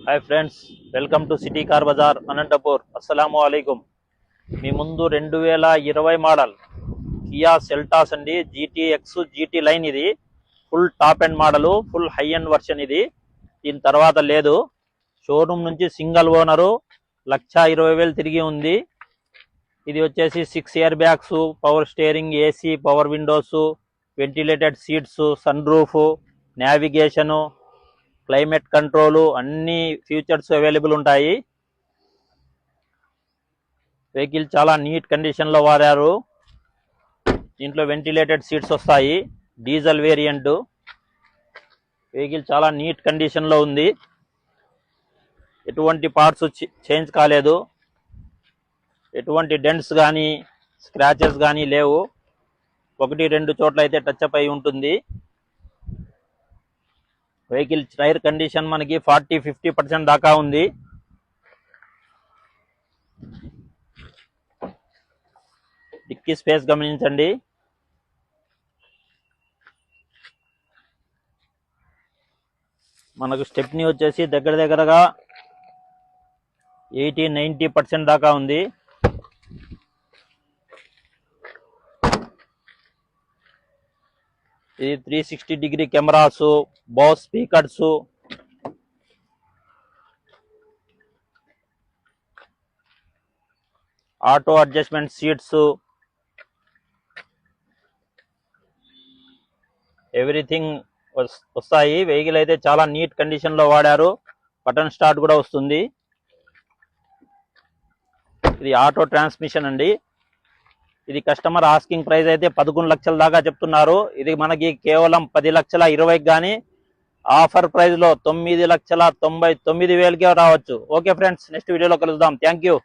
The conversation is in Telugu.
Hi friends, welcome to city car bazaar Anantapur. అస్సలాము అలైకుం. మీ ముందు 2020 మోడల్ కియా సెల్టాస్ అండి. GTX GT line. ఇది full top end model, full high end version. ఇది దీని తర్వాత లేదు. షోరూమ్ నుంచి సింగిల్ ఓనరు, 1,20,000 తిరిగి ఉంది. ఇది వచ్చేసి 6 airbags, power steering, AC, power windows, ventilated seats, sunroof, navigation, climate control, అన్ని ఫీచర్స్ అవైలబుల్ ఉంటాయి. వెహికల్ చాలా నీట్ కండిషన్లో వాడారు. దీంట్లో వెంటిలేటెడ్ సీట్స్ వస్తాయి. Diesel variant. వెహికల్ చాలా నీట్ కండిషన్లో ఉంది. ఎటువంటి పార్ట్స్ చేంజ్ కాలేదు. ఎటువంటి డెంట్స్ కానీ స్క్రాచెస్ కానీ లేవు. 1-2 చోట్ల అయితే టచ్అప్ అయి ఉంటుంది. వెహికల్ టైర్ కండిషన్ మనకి 40-50% దాకా ఉంది. డిక్కీ స్పేస్ గమనించండి. మనకు స్టెప్నీ వచ్చేసి దగ్గరగా 80-90% దాకా ఉంది. ఇది 360 degree cameras, Bose speakers, auto adjustment seats, everything వస్తాయి. వెహికల్ అయితే చాలా నీట్ కండిషన్ లో వాడారు. బటన్ స్టార్ట్ కూడా వస్తుంది. ఇది ఆటో ట్రాన్స్మిషన్ అండి. ఇది కస్టమర్ ఆస్కింగ్ ప్రైస్ అయితే 11 లక్షల దాకా చెప్తున్నారు. ఇది మనకి కేవలం 10,20,000 కానీ ఆఫర్ ప్రైస్ లో 9,99,000కే రావచ్చు. ఓకే ఫ్రెండ్స్, నెక్స్ట్ వీడియోలో కలుద్దాం. Thank you.